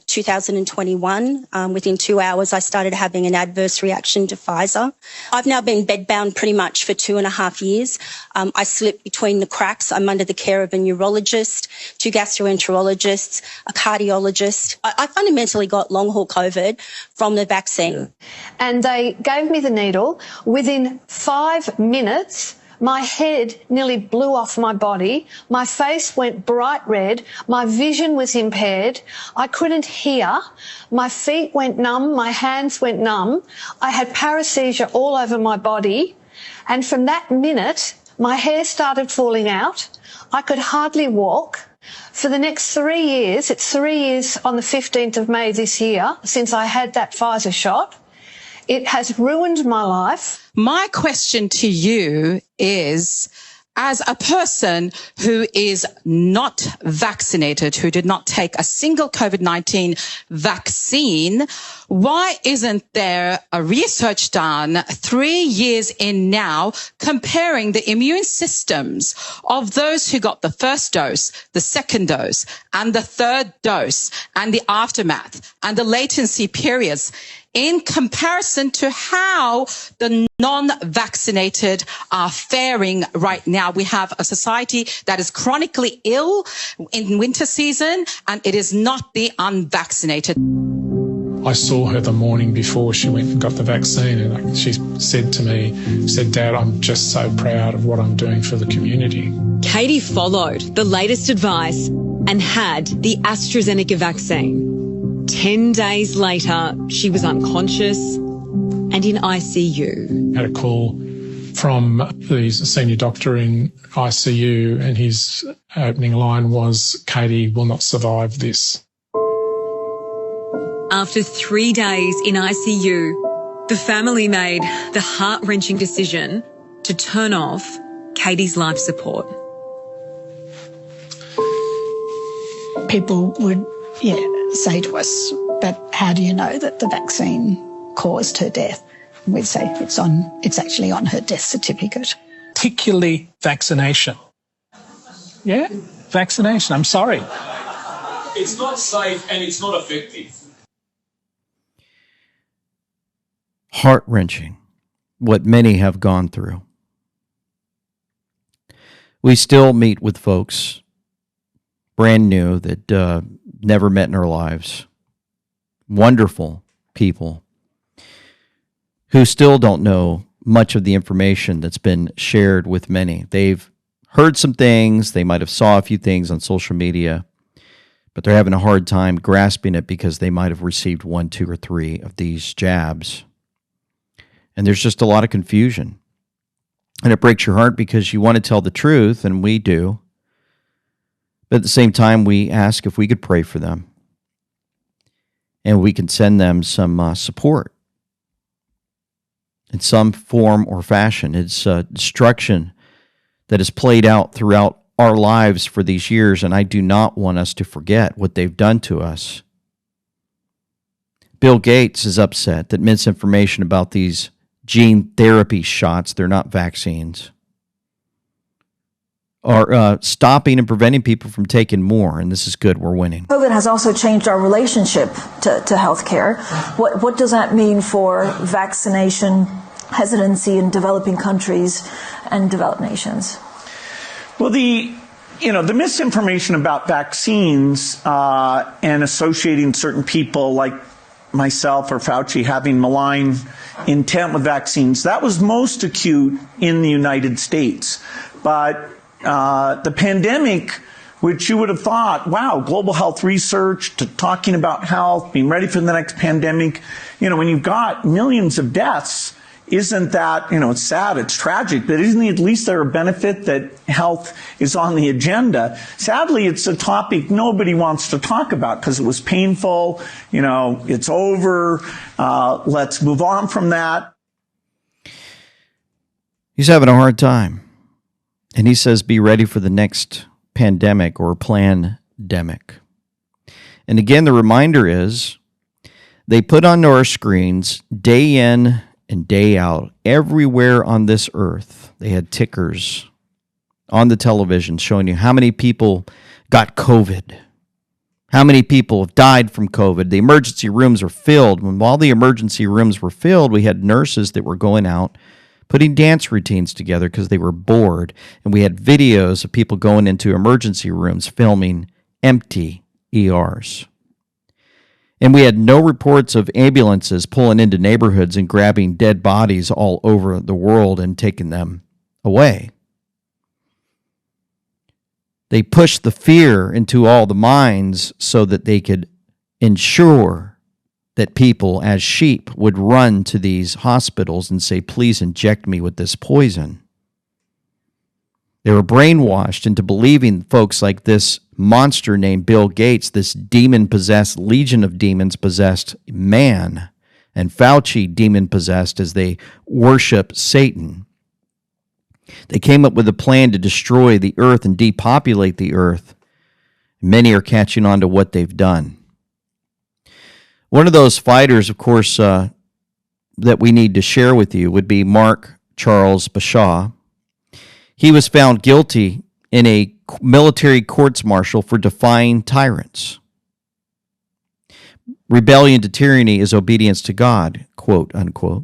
2021. Within 2 hours, I started having an adverse reaction to Pfizer. I've now been bedbound pretty much for 2.5 years. I slip between the cracks. I'm under the care of a neurologist, 2 gastroenterologists, a cardiologist. I fundamentally got long-haul COVID from the vaccine. Yeah. And they gave me the needle. Within 5 minutes, my head nearly blew off my body. My face went bright red. My vision was impaired. I couldn't hear. My feet went numb. My hands went numb. I had paresthesia all over my body. And from that minute, my hair started falling out. I could hardly walk. For the next 3 years, it's 3 years on the 15th of May this year since I had that Pfizer shot. It has ruined my life. My question to you is, as a person who is not vaccinated, who did not take a single COVID-19 vaccine, why isn't there a research done 3 years in now comparing the immune systems of those who got the first dose, the second dose, and the third dose, and the aftermath, and the latency periods, in comparison to how the non-vaccinated are faring right now? We have a society that is chronically ill in winter season, and it is not the unvaccinated. I saw her the morning before she went and got the vaccine, and she said to me, "Dad, I'm just so proud of what I'm doing for the community." Katie followed the latest advice and had the AstraZeneca vaccine. 10 days later, she was unconscious and in ICU. I had a call from the senior doctor in ICU, and his opening line was, "Katie will not survive this." After 3 days in ICU, the family made the heart-wrenching decision to turn off Katie's life support. People would, say to us, "But how do you know that the vaccine caused her death?" We'd say it's actually on her death certificate. Particularly vaccination. Yeah, vaccination. I'm sorry. It's not safe and it's not effective. Heart-wrenching, what many have gone through. We still meet with folks brand new that never met in our lives. Wonderful people who still don't know much of the information that's been shared with many. They've heard some things, they might have saw a few things on social media, but they're having a hard time grasping it because they might have received 1, 2, or 3 of these jabs. And there's just a lot of confusion. And it breaks your heart because you want to tell the truth, and we do. But at the same time, we ask if we could pray for them. And we can send them some support in some form or fashion. It's destruction that has played out throughout our lives for these years, and I do not want us to forget what they've done to us. Bill Gates is upset that misinformation about these gene therapy shots, they're not vaccines, are stopping and preventing people from taking more, and this is good. We're winning. COVID has also changed our relationship to healthcare. What does that mean for vaccination hesitancy in developing countries and developed nations? Well, the misinformation about vaccines and associating certain people like myself or Fauci having malign intent with vaccines, that was most acute in the United States. But the pandemic, which you would have thought, wow, global health research, to talking about health, being ready for the next pandemic, when you've got millions of deaths, isn't that, it's sad, it's tragic, but isn't at least there a benefit that health is on the agenda? Sadly, it's a topic nobody wants to talk about because it was painful, it's over, let's move on from that. He's having a hard time. And he says, be ready for the next pandemic or plandemic. And again, the reminder is they put onto our screens day in and day out, everywhere on this earth, they had tickers on the television showing you how many people got COVID, how many people have died from COVID. The emergency rooms are filled. While the emergency rooms were filled, we had nurses that were going out, putting dance routines together because they were bored. And we had videos of people going into emergency rooms filming empty ERs. And we had no reports of ambulances pulling into neighborhoods and grabbing dead bodies all over the world and taking them away. They pushed the fear into all the minds so that they could ensure that people, as sheep, would run to these hospitals and say, please inject me with this poison. They were brainwashed into believing folks like this monster named Bill Gates, this demon-possessed, legion of demons-possessed man, and Fauci demon-possessed as they worship Satan. They came up with a plan to destroy the earth and depopulate the earth. Many are catching on to what they've done. One of those fighters, of course, that we need to share with you would be Mark Charles Bashaw. He was found guilty in a military courts-martial for defying tyrants. Rebellion to tyranny is obedience to God, quote, unquote.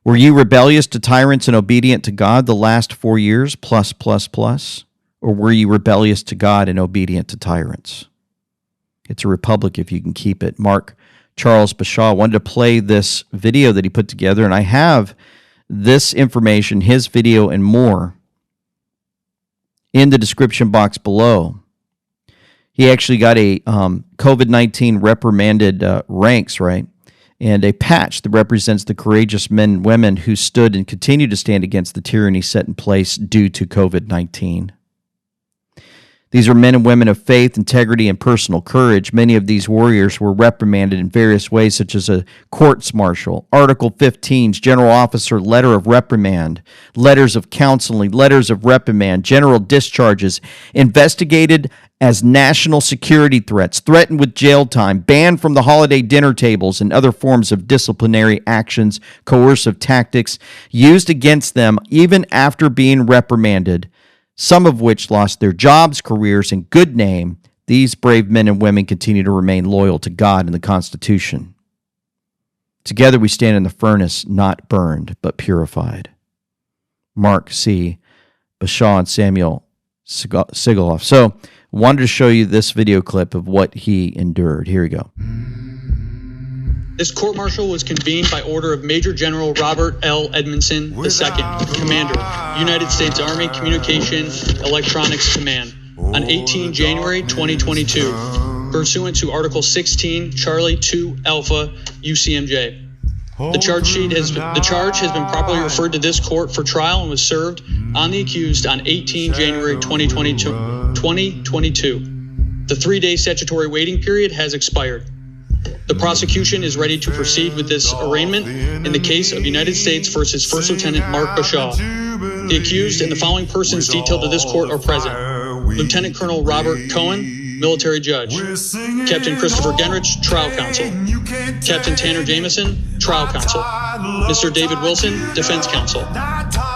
Were you rebellious to tyrants and obedient to God the last 4 years, plus? Or were you rebellious to God and obedient to tyrants? It's a republic if you can keep it. Mark Charles Bashaw wanted to play this video that he put together, and I have this information, his video, and more in the description box below. He actually got a COVID-19 reprimanded ranks, right? And a patch that represents the courageous men and women who stood and continue to stand against the tyranny set in place due to COVID-19. These are men and women of faith, integrity, and personal courage. Many of these warriors were reprimanded in various ways, such as a courts-martial, Article 15's general officer letter of reprimand, letters of counseling, letters of reprimand, general discharges, investigated as national security threats, threatened with jail time, banned from the holiday dinner tables, and other forms of disciplinary actions, coercive tactics used against them even after being reprimanded, some of which lost their jobs, careers, and good name. These brave men and women continue to remain loyal to God and the Constitution. Together we stand in the furnace, not burned, but purified. Mark C. Bashaw and Samuel Sigaloff. So wanted to show you this video clip of what he endured. Here we go. This court-martial was convened by order of Major General Robert L. Edmondson II, Commander, United States Army Communication Electronics Command, on 18 January 2022, pursuant to Article 16, Charlie 2 Alpha, UCMJ. The charge has been properly referred to this court for trial and was served on the accused on 18 January 2022. The 3-day statutory waiting period has expired. The prosecution is ready to proceed with this arraignment in the case of United States versus First Lieutenant Mark Bashaw. The accused and the following persons detailed to this court are present. Lieutenant Colonel Robert Cohen, military judge. Captain Christopher Genrich, trial counsel. Captain Tanner Jameson, trial counsel. Mr. David Wilson, defense counsel.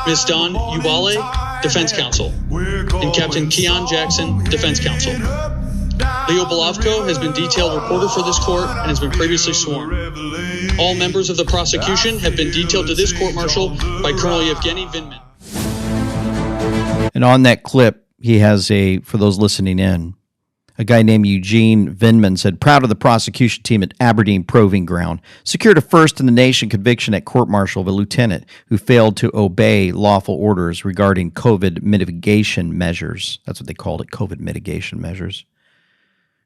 Ms. Dawn Ubale, defense counsel. And Captain Keon Jackson, defense counsel. Leo Belovko has been detailed reporter for this court and has been previously sworn. All members of the prosecution have been detailed to this court-martial by Colonel Yevgeny Vinman. And on that clip, he has for those listening in, a guy named Eugene Vinman said, proud of the prosecution team at Aberdeen Proving Ground, secured a first in the nation conviction at court-martial of a lieutenant who failed to obey lawful orders regarding COVID mitigation measures. That's what they called it, COVID mitigation measures.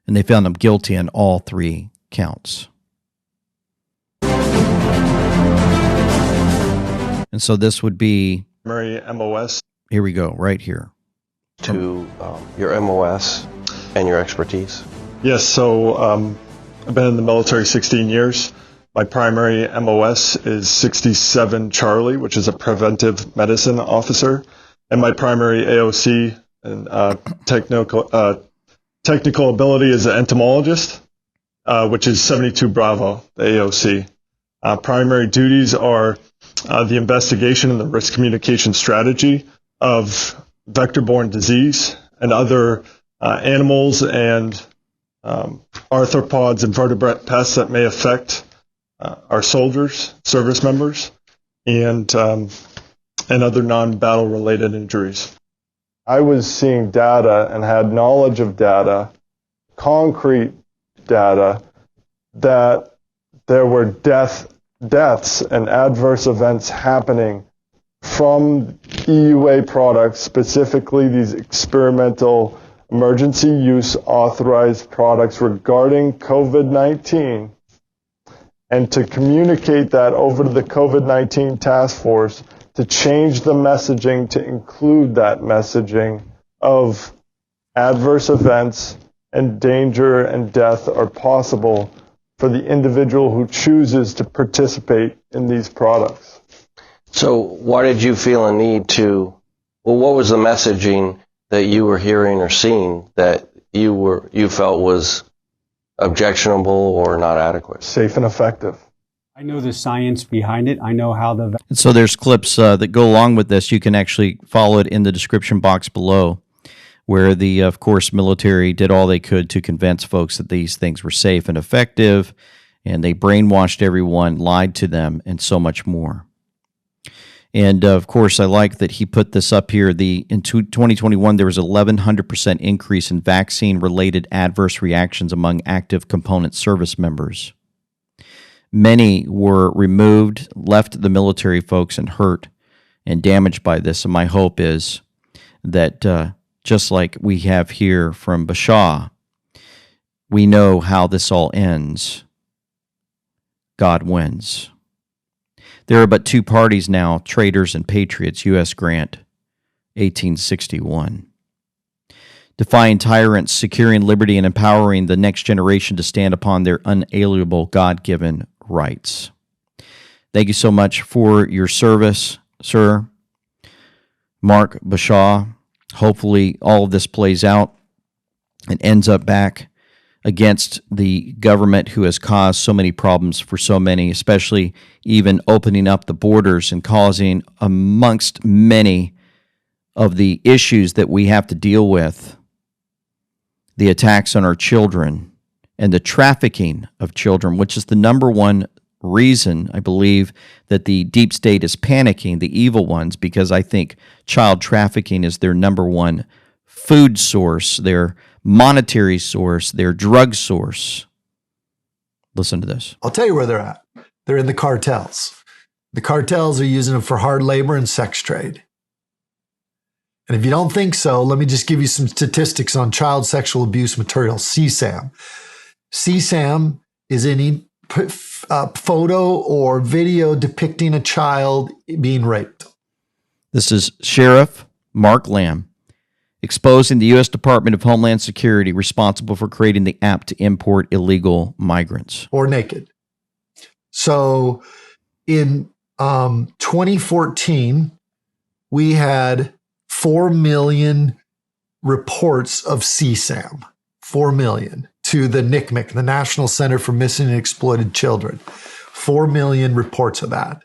And they found him guilty on all 3 counts. And so this would be Murray MOS. Here we go, right here. To your MOS and your expertise. Yes, so I've been in the military 16 years. My primary MOS is 67 Charlie, which is a preventive medicine officer. And my primary AOC and technical ability is an entomologist, which is 72 Bravo, the AOC. Primary duties are the investigation and the risk communication strategy of vector-borne disease and other animals and arthropods and vertebrate pests that may affect our soldiers, service members, and other non-battle related injuries. I was seeing data and had knowledge of data, concrete data, that there were deaths and adverse events happening from EUA products, specifically these experimental emergency use authorized products regarding COVID-19, and to communicate that over to the COVID-19 task force to change the messaging to include that messaging of adverse events and danger and death are possible for the individual who chooses to participate in these products. So why did you feel a need to, what was the messaging that you were hearing or seeing that you felt was objectionable or not adequate? Safe and effective. I know the science behind it. I know how the... And so there's clips that go along with this. You can actually follow it in the description box below, where the, of course, military did all they could to convince folks that these things were safe and effective, and they brainwashed everyone, lied to them, and so much more. And, of course, I like that he put this up here. In 2021, there was 1,100% increase in vaccine-related adverse reactions among active component service members. Many were removed, left the military folks, and hurt and damaged by this. And my hope is that just like we have here from Bashaw, we know how this all ends. God wins. There are but 2 parties now, traitors and patriots, U.S. Grant, 1861. Defying tyrants, securing liberty, and empowering the next generation to stand upon their unalienable God-given rights. Thank you so much for your service, sir. Mark Bashaw. Hopefully all of this plays out and ends up back against the government who has caused so many problems for so many, especially even opening up the borders and causing, amongst many of the issues that we have to deal with, the attacks on our children and the trafficking of children, which is the #1 reason I believe that the deep state is panicking, the evil ones, because I think child trafficking is their number one food source, their monetary source, their drug source. Listen to this. I'll tell you where they're at. They're in the cartels. The cartels are using them for hard labor and sex trade. And if you don't think so, let me just give you some statistics on child sexual abuse material, CSAM. CSAM is any photo or video depicting a child being raped. This is Sheriff Mark Lamb exposing the U.S. Department of Homeland Security responsible for creating the app to import illegal migrants. Or naked. So in 2014, we had 4 million reports of CSAM, 4 million, to the NCMEC, the National Center for Missing and Exploited Children. 4 million reports of that.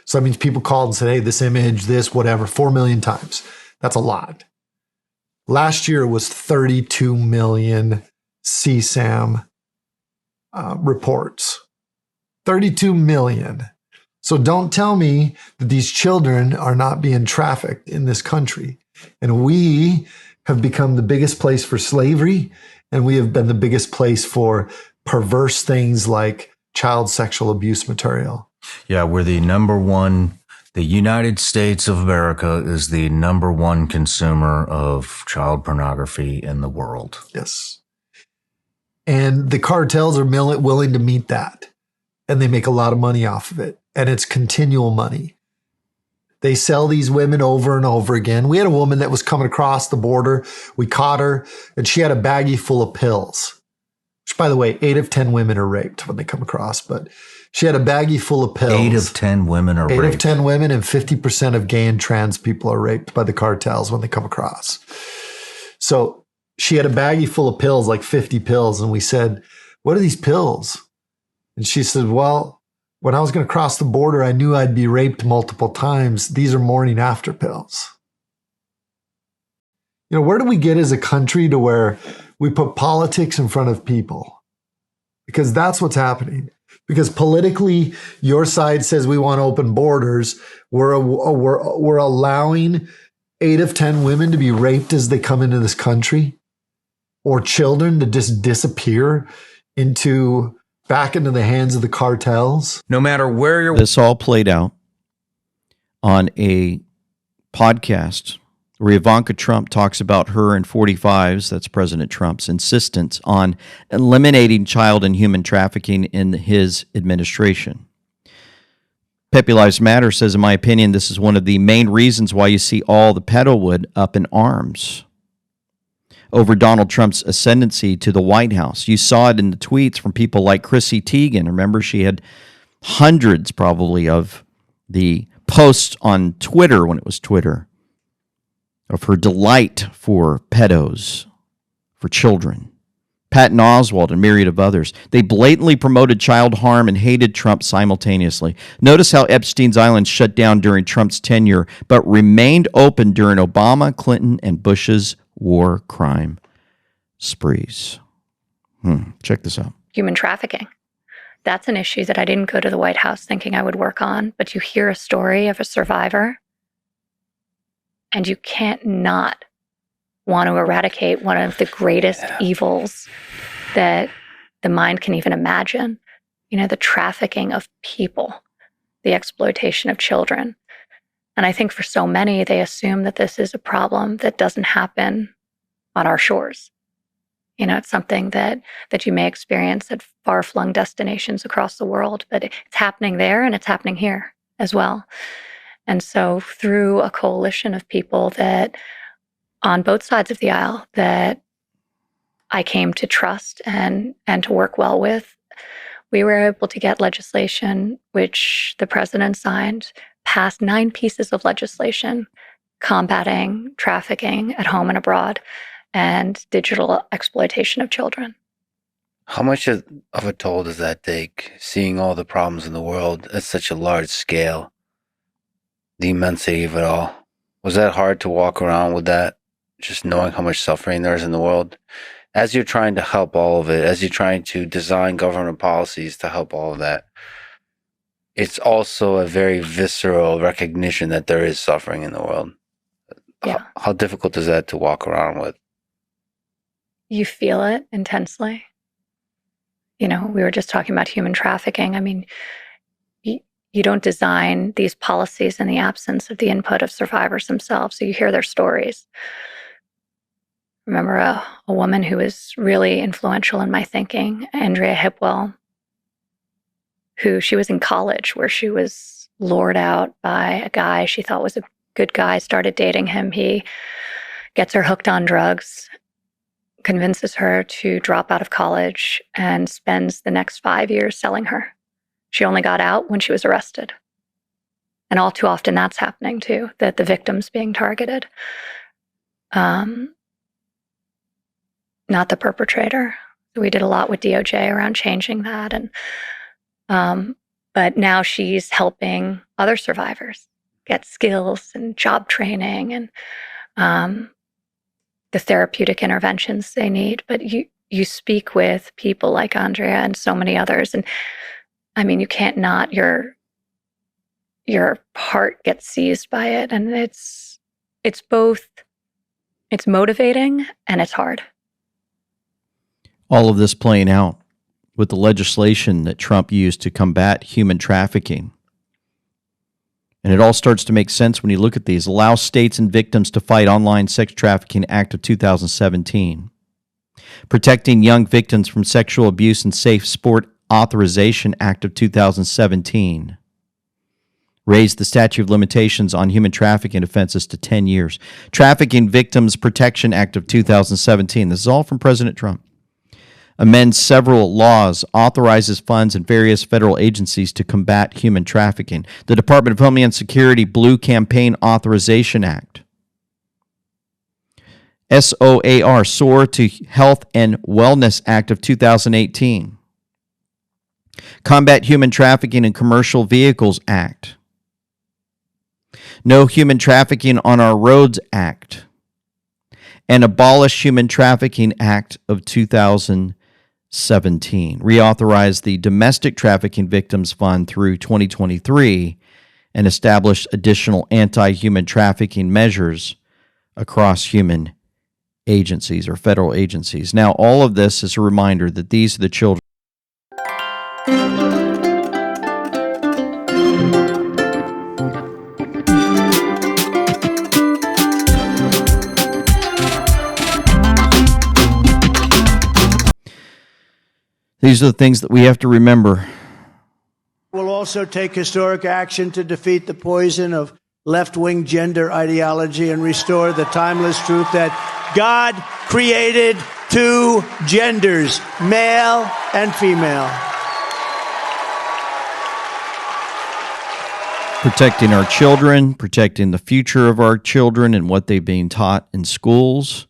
So that means people called and said, hey, this image, this, whatever, 4 million times. That's a lot. Last year was 32 million CSAM reports. 32 million. So don't tell me that these children are not being trafficked in this country. And we have become the biggest place for slavery, and we have been the biggest place for perverse things like child sexual abuse material. Yeah, we're the number one. The United States of America is the number one consumer of child pornography in the world. Yes. And the cartels are willing to meet that. And they make a lot of money off of it. And it's continual money. They sell these women over and over again. We had a woman that was coming across the border. We caught her, and she had a baggie full of pills. Which, by the way, 8 of 10 women are raped when they come across. But she had a baggie full of pills. 8 of 10 women are raped. 8 of 10 women, and 50% of gay and trans people are raped by the cartels when they come across. So she had a baggie full of pills, like 50 pills. And we said, what are these pills? And she said, well, when I was going to cross the border, I knew I'd be raped multiple times. These are morning after pills. You know, where do we get as a country to where we put politics in front of people? Because that's what's happening. Because politically, your side says we want open borders. We're allowing 8 of 10 women to be raped as they come into this country, or children to just disappear back into the hands of the cartels. No matter where you're... This all played out on a podcast where Ivanka Trump talks about her and 45's, that's President Trump's, insistence on eliminating child and human trafficking in his administration. Pepe Lives Matter says, in my opinion, this is one of the main reasons why you see all the pedalwood up in arms over Donald Trump's ascendancy to the White House. You saw it in the tweets from people like Chrissy Teigen. Remember, she had hundreds probably of the posts on Twitter, when it was Twitter, of her delight for pedos, for children. Patton Oswalt and a myriad of others. They blatantly promoted child harm and hated Trump simultaneously. Notice how Epstein's Island shut down during Trump's tenure, but remained open during Obama, Clinton, and Bush's war crime sprees. Check this out. Human trafficking. That's an issue that I didn't go to the White House thinking I would work on, but you hear a story of a survivor, and you can't not want to eradicate one of the greatest evils that the mind can even imagine. You know, the trafficking of people, the exploitation of children. And I think for so many, they assume that this is a problem that doesn't happen on our shores. You know, it's something that you may experience at far-flung destinations across the world, but it's happening there and it's happening here as well. And so through a coalition of people that on both sides of the aisle that I came to trust and to work well with, we were able to get legislation, which the president signed, passed 9 pieces of legislation combating trafficking at home and abroad and digital exploitation of children. How much of a toll does that take, seeing all the problems in the world at such a large scale, the immensity of it all? Was that hard to walk around with that, just knowing how much suffering there is in the world? As you're trying to help all of it, as you're trying to design government policies to help all of that, it's also a very visceral recognition that there is suffering in the world. Yeah. How difficult is that to walk around with? You feel it intensely. You know, we were just talking about human trafficking. I mean, you don't design these policies in the absence of the input of survivors themselves. So you hear their stories. Remember a woman who was really influential in my thinking, Andrea Hipwell, who she was in college where she was lured out by a guy she thought was a good guy, started dating him. He gets her hooked on drugs, convinces her to drop out of college, and spends the next 5 years selling her. She only got out when she was arrested. And all too often that's happening too, that the victim's being targeted. Not the perpetrator. We did a lot with DOJ around changing that. And but now she's helping other survivors get skills and job training and the therapeutic interventions they need. But you speak with people like Andrea and so many others, and I mean, you can't not, your heart gets seized by it. And it's both, it's motivating and it's hard. All of this playing out with the legislation that Trump used to combat human trafficking. And it all starts to make sense when you look at these. Allow states and victims to fight online sex trafficking Act of 2017. Protecting young victims from sexual abuse and Safe Sport Authorization Act of 2017. Raised the statute of limitations on human trafficking offenses to 10 years. Trafficking Victims Protection Act of 2017. This is all from President Trump. Amends several laws, authorizes funds in various federal agencies to combat human trafficking. The Department of Homeland Security Blue Campaign Authorization Act. SOAR, SOAR to Health and Wellness Act of 2018. Combat Human Trafficking in Commercial Vehicles Act. No Human Trafficking on Our Roads Act. And Abolish Human Trafficking Act of 2017. Reauthorize the Domestic Trafficking Victims Fund through 2023 and establish additional anti-human trafficking measures across human agencies or federal agencies. Now, all of this is a reminder that these are the children. These are the things that we have to remember. We'll also take historic action to defeat the poison of left-wing gender ideology and restore the timeless truth that God created two genders, male and female. Protecting our children, protecting the future of our children and what they're being taught in schools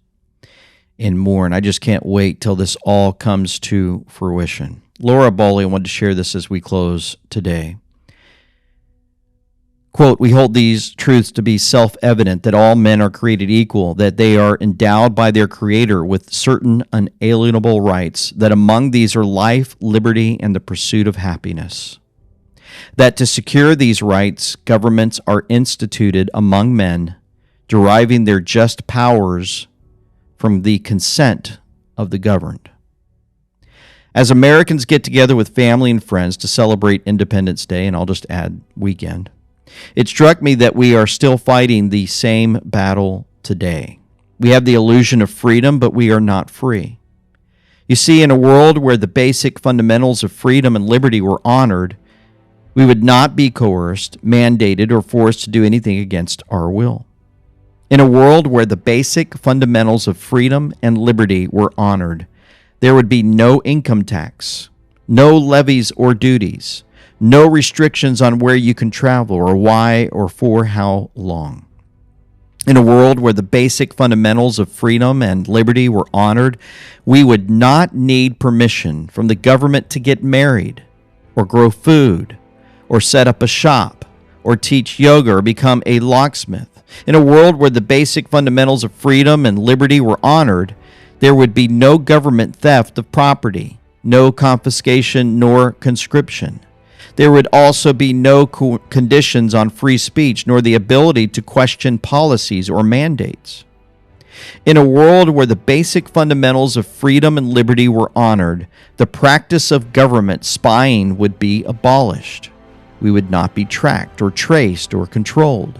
and more. And I just can't wait till this all comes to fruition. Laura Bowley wanted to share this as we close today. Quote, we hold these truths to be self-evident that all men are created equal, that they are endowed by their Creator with certain unalienable rights, that among these are life, liberty, and the pursuit of happiness. That to secure these rights, governments are instituted among men, deriving their just powers from the consent of the governed. As Americans get together with family and friends to celebrate Independence Day, and I'll just add weekend, it struck me that we are still fighting the same battle today. We have the illusion of freedom, but we are not free. You see, in a world where the basic fundamentals of freedom and liberty were honored, we would not be coerced, mandated, or forced to do anything against our will. In a world where the basic fundamentals of freedom and liberty were honored, there would be no income tax, no levies or duties, no restrictions on where you can travel or why or for how long. In a world where the basic fundamentals of freedom and liberty were honored, we would not need permission from the government to get married or grow food or set up a shop or teach yoga or become a locksmith. In a world where the basic fundamentals of freedom and liberty were honored, there would be no government theft of property, no confiscation nor conscription. There would also be no conditions on free speech, nor the ability to question policies or mandates. In a world where the basic fundamentals of freedom and liberty were honored, the practice of government spying would be abolished. We would not be tracked or traced or controlled.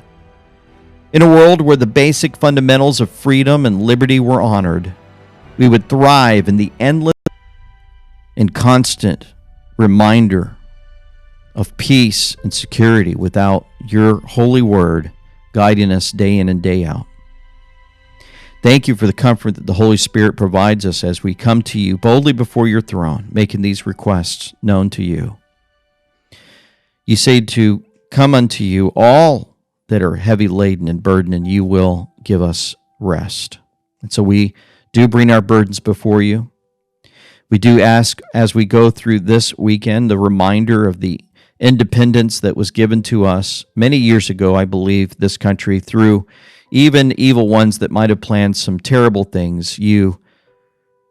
In a world where the basic fundamentals of freedom and liberty were honored, we would thrive in the endless and constant reminder of peace and security without your holy word guiding us day in and day out. Thank you for the comfort that the Holy Spirit provides us as we come to you boldly before your throne, making these requests known to you. You say to come unto you all that are heavy laden and burdened, and you will give us rest. And so we do bring our burdens before you. We do ask as we go through this weekend the reminder of the independence that was given to us many years ago, I believe, this country through even evil ones that might have planned some terrible things. You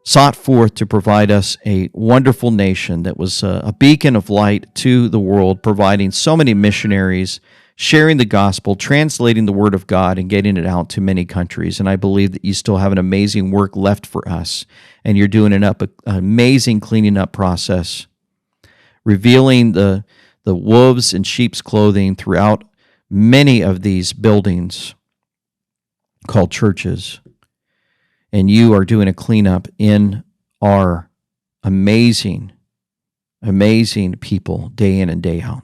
sought forth to provide us a wonderful nation that was a beacon of light to the world, providing so many missionaries, sharing the gospel, translating the word of God, and getting it out to many countries. And I believe that you still have an amazing work left for us, and you're doing an amazing cleaning up process, revealing the wolves in sheep's clothing throughout many of these buildings called churches. And you are doing a cleanup in our amazing, amazing people day in and day out.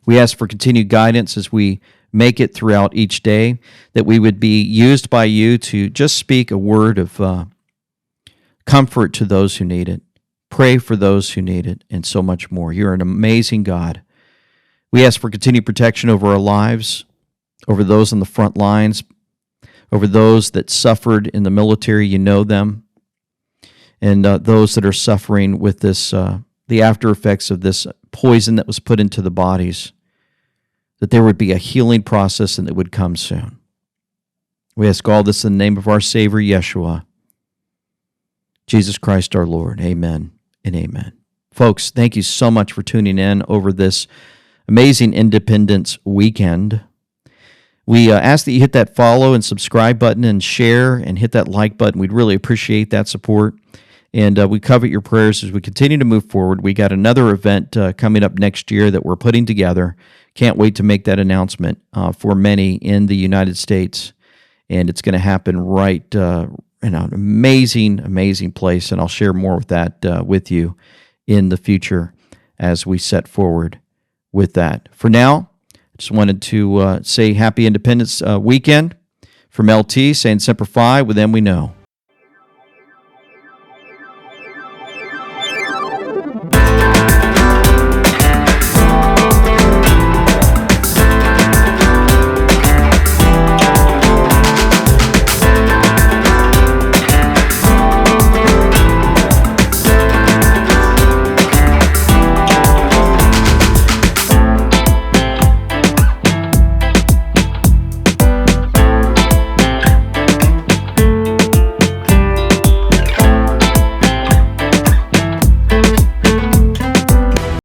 We ask for continued guidance as we make it throughout each day, that we would be used by you to just speak a word of comfort to those who need it, pray for those who need it, and so much more. You're an amazing God. We ask for continued protection over our lives, over those on the front lines, over those that suffered in the military, you know them, and those that are suffering with this, the after effects of this poison that was put into the bodies, that there would be a healing process and it would come soon. We ask all this in the name of our Savior, Yeshua, Jesus Christ our Lord. Amen and amen. Folks, thank you so much for tuning in over this amazing Independence weekend. We ask that you hit that follow and subscribe button and share and hit that like button. We'd really appreciate that support. And we covet your prayers as we continue to move forward. We got another event coming up next year that we're putting together. Can't wait to make that announcement for many in the United States. And it's going to happen right in an amazing, amazing place. And I'll share more with that with you in the future as we set forward with that. For now, just wanted to say happy Independence weekend from LT, saying Semper Fi, with them we know.